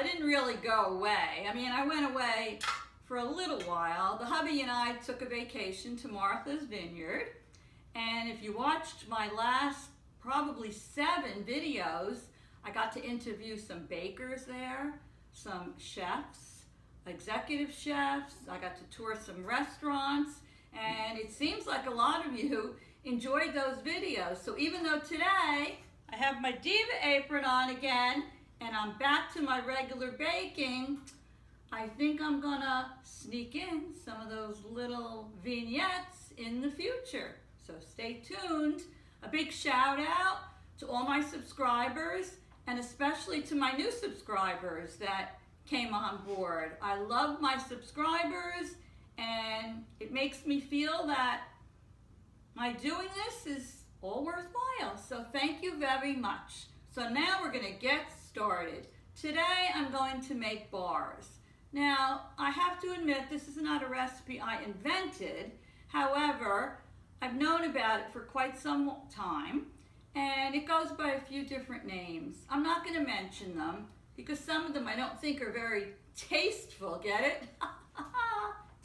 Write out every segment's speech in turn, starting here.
I didn't really go away. I mean, I went away for a little while. The hubby and I took a vacation to Martha's Vineyard. And if you watched my last probably 7 videos, I got to interview some bakers there, some chefs, executive chefs. I got to tour some restaurants. And it seems like a lot of you enjoyed those videos. So even though today I have my Diva apron on again, and I'm back to my regular baking, I think I'm gonna sneak in some of those little vignettes in the future. So stay tuned. A big shout out to all my subscribers, and especially to my new subscribers that came on board. I love my subscribers, and it makes me feel that my doing this is all worthwhile. So thank you very much. So now we're gonna get started. Today I'm going to make bars. Now I have to admit this is not a recipe I invented. However, I've known about it for quite some time, and it goes by a few different names. I'm not going to mention them because some of them I don't think are very tasteful. Get it?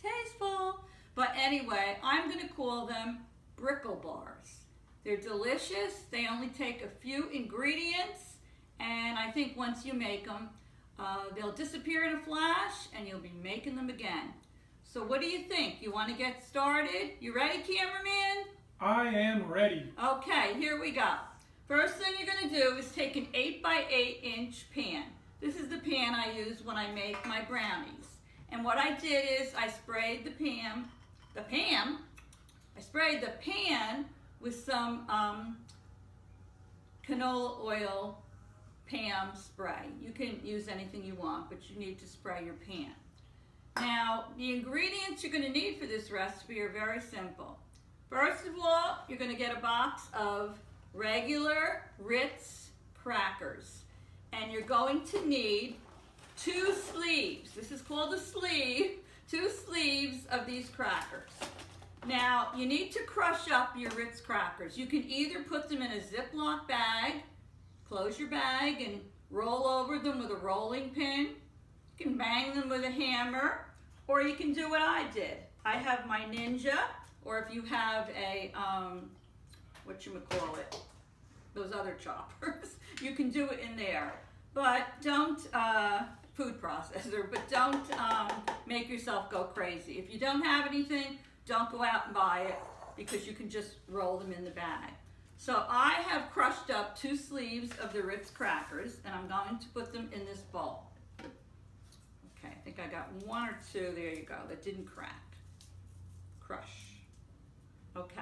Tasteful. But anyway, I'm going to call them brickle bars. They're delicious. They only take a few ingredients, and I think once you make them, they'll disappear in a flash and you'll be making them again. So what do you think? You want to get started? You ready, cameraman? I am ready. Okay, here we go. First thing you're going to do is take an 8 by 8 inch pan. This is the pan I use when I make my brownies. And what I did is I sprayed the pan with some canola oil Pam spray. You can use anything you want, but you need to spray your pan. Now, the ingredients you're going to need for this recipe are very simple. First of all, you're going to get a box of regular Ritz crackers. And you're going to need 2 sleeves. This is called a sleeve. 2 sleeves of these crackers. Now, you need to crush up your Ritz crackers. You can either put them in a Ziploc bag, close your bag and roll over them with a rolling pin. You can bang them with a hammer, or you can do what I did. I have my Ninja, or if you have a, those other choppers, you can do it in there. But don't, food processor, but don't make yourself go crazy. If you don't have anything, don't go out and buy it, because you can just roll them in the bag. So I have crushed up 2 sleeves of the Ritz crackers, and I'm going to put them in this bowl. Okay, I think I got 1 or 2, there you go, that didn't crack. Crush. Okay,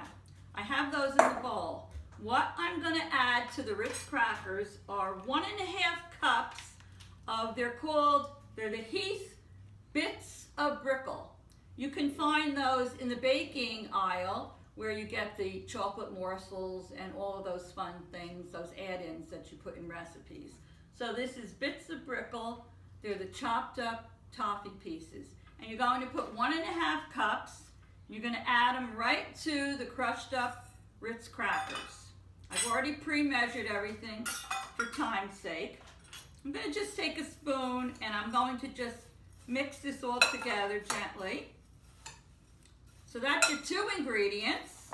I have those in the bowl. What I'm gonna add to the Ritz crackers are 1½ cups of, they're the Heath Bits of Brickle. You can find those in the baking aisle where you get the chocolate morsels and all of those fun things, those add-ins that you put in recipes. So this is Bits of Brickle. They're the chopped up toffee pieces. And you're going to put 1½ cups. You're going to add them right to the crushed up Ritz crackers. I've already pre-measured everything for time's sake. I'm going to just take a spoon and I'm going to just mix this all together gently. So that's your 2 ingredients.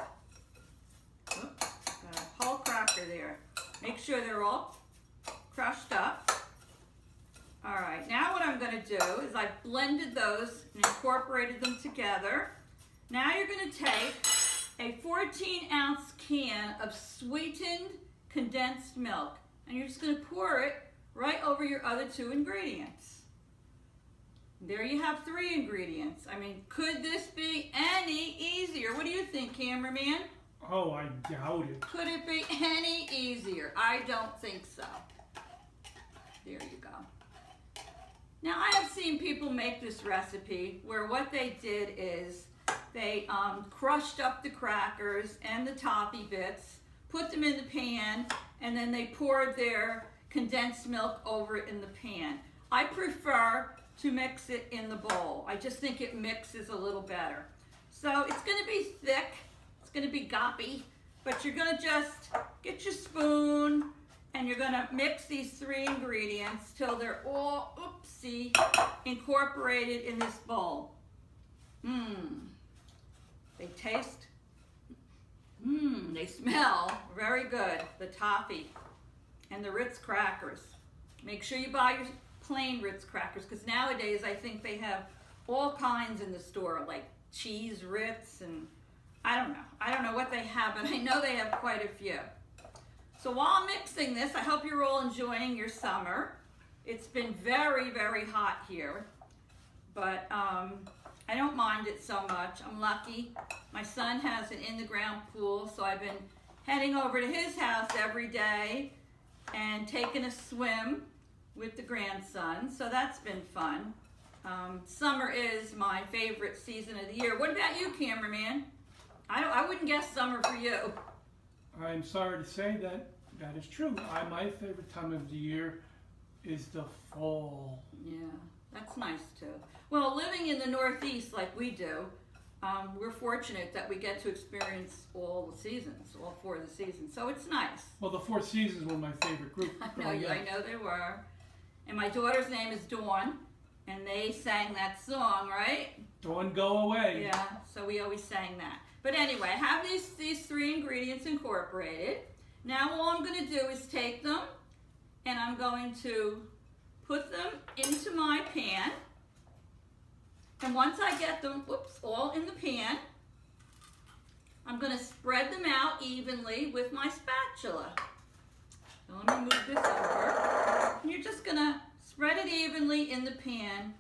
Oops, got a whole cracker there. Make sure they're all crushed up. All right, now what I'm going to do is I've blended those and incorporated them together. Now you're going to take a 14-ounce can of sweetened condensed milk, and you're just going to pour it right over your other 2 ingredients. There you have 3 ingredients. I mean, could this be any easier? What do you think, cameraman? Oh, I doubt it. Could it be any easier? I don't think so. There you go. Now, I have seen people make this recipe where what they did is they crushed up the crackers and the toffee bits, put them in the pan, and then they poured their condensed milk over it in the pan. I prefer to mix it in the bowl. I just think it mixes a little better. So it's going to be thick, it's going to be goppy, but you're going to just get your spoon, And you're gonna mix these 3 ingredients till they're all, oopsie, incorporated in this bowl. They taste, they smell very good. The toffee and the Ritz crackers. Make sure you buy your plain Ritz crackers, because nowadays I think they have all kinds in the store, like cheese Ritz, and I don't know what they have, but I know they have quite a few. So while I'm mixing this, I hope you're all enjoying your summer. It's been very, very hot here, but I don't mind it so much. I'm lucky. My son has an in-the-ground pool, so I've been heading over to his house every day and taking a swim with the grandson, so that's been fun. Summer is my favorite season of the year. What about you, cameraman? I wouldn't guess summer for you. I'm sorry to say that is true. My favorite time of the year is the fall. Yeah, that's nice too. Well, living in the Northeast like we do, we're fortunate that we get to experience all the seasons, all 4 of the seasons. So it's nice. Well, the 4 Seasons were my favorite group. I know they were. And my daughter's name is Dawn, and they sang that song, right? Dawn, go away. Yeah, so we always sang that. But anyway, I have these 3 ingredients incorporated. Now all I'm going to do is take them and I'm going to put them into my pan. And once I get them, all in the pan, I'm going to spread them out evenly with my spatula. So let me move this over. And you're just going to spread it evenly in the pan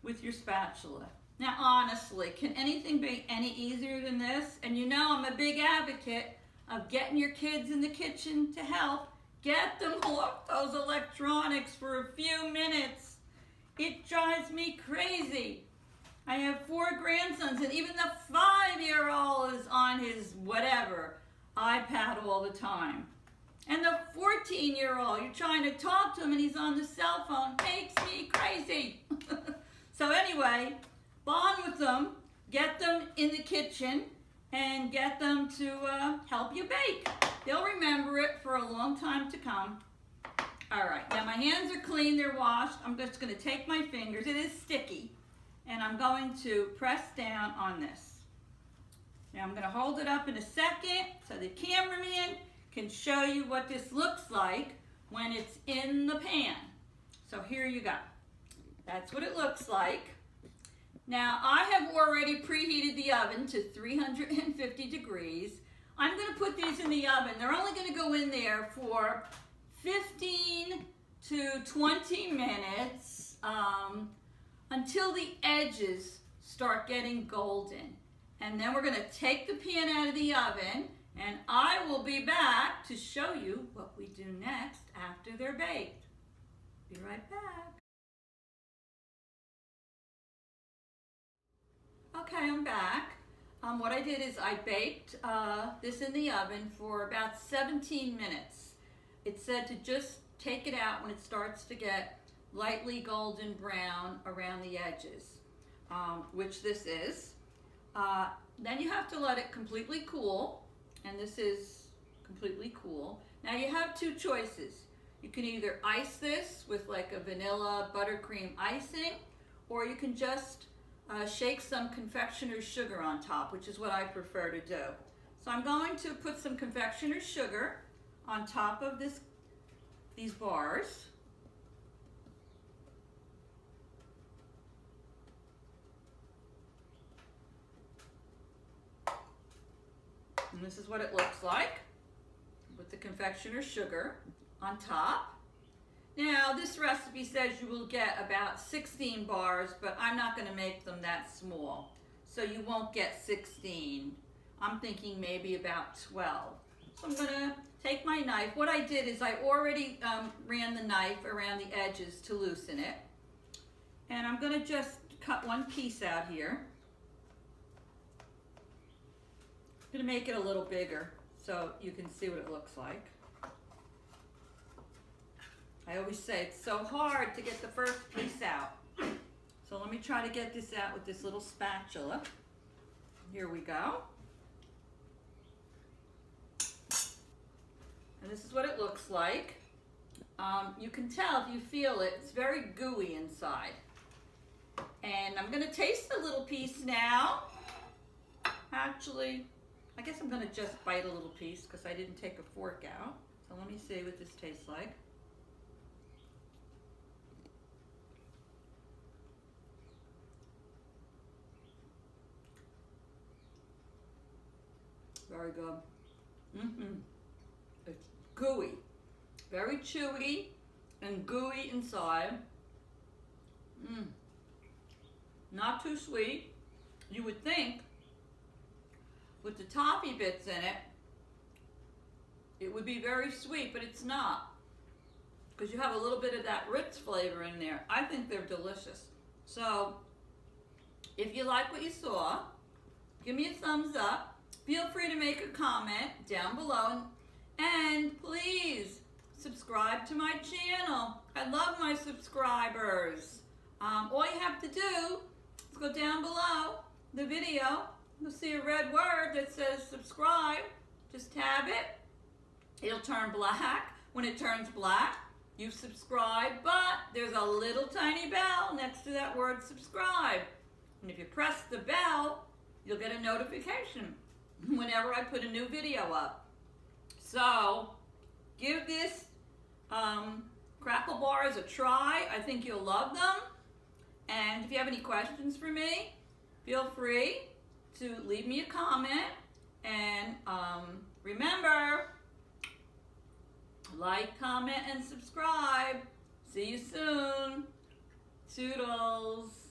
with your spatula. Now, honestly, can anything be any easier than this? And you know I'm a big advocate of getting your kids in the kitchen to help. Get them off those electronics for a few minutes. It drives me crazy. I have 4 grandsons, and even the 5-year-old is on his whatever, iPad all the time. And the 14-year-old, you're trying to talk to him and he's on the cell phone. Makes me crazy. So anyway, bond with them, get them in the kitchen, and get them to help you bake. They'll remember it for a long time to come. All right, now my hands are clean, they're washed. I'm just gonna take my fingers, it is sticky, and I'm going to press down on this. Now I'm gonna hold it up in a second so the cameraman can show you what this looks like when it's in the pan. So here you go. That's what it looks like. Now, I have already preheated the oven to 350 degrees. I'm going to put these in the oven. They're only going to go in there for 15 to 20 minutes until the edges start getting golden. And then we're going to take the pan out of the oven, and I will be back to show you what we do next after they're baked. Be right back. Okay, I'm back. What I did is I baked this in the oven for about 17 minutes. It said to just take it out when it starts to get lightly golden brown around the edges, which this is. Then you have to let it completely cool, and this is completely cool. Now you have 2 choices. You can either ice this with like a vanilla buttercream icing, or you can just shake some confectioner's sugar on top, which is what I prefer to do. So I'm going to put some confectioner's sugar on top of these bars. And this is what it looks like with the confectioner's sugar on top. Now, this recipe says you will get about 16 bars, but I'm not going to make them that small. So you won't get 16. I'm thinking maybe about 12. So I'm going to take my knife. What I did is I already ran the knife around the edges to loosen it. And I'm going to just cut one piece out here. I'm going to make it a little bigger so you can see what it looks like. I always say it's so hard to get the first piece out. So let me try to get this out with this little spatula. Here we go. And this is what it looks like. You can tell if you feel it, it's very gooey inside. And I'm gonna taste a little piece now. Actually, I guess I'm gonna just bite a little piece because I didn't take a fork out. So let me see what this tastes like. Very good. It's gooey. Very chewy and gooey inside. Not too sweet. You would think with the toffee bits in it, it would be very sweet, but it's not. Because you have a little bit of that Ritz flavor in there. I think they're delicious. So, if you like what you saw, give me a thumbs up. Feel free to make a comment down below. And please, subscribe to my channel. I love my subscribers. All you have to do is go down below the video. You'll see a red word that says subscribe. Just tab it. It'll turn black. When it turns black, you've subscribed, but there's a little tiny bell next to that word subscribe. And if you press the bell, you'll get a notification whenever I put a new video up. So, give this crackle bars a try. I think you'll love them. And if you have any questions for me, feel free to leave me a comment. And remember, like, comment, and subscribe. See you soon. Toodles.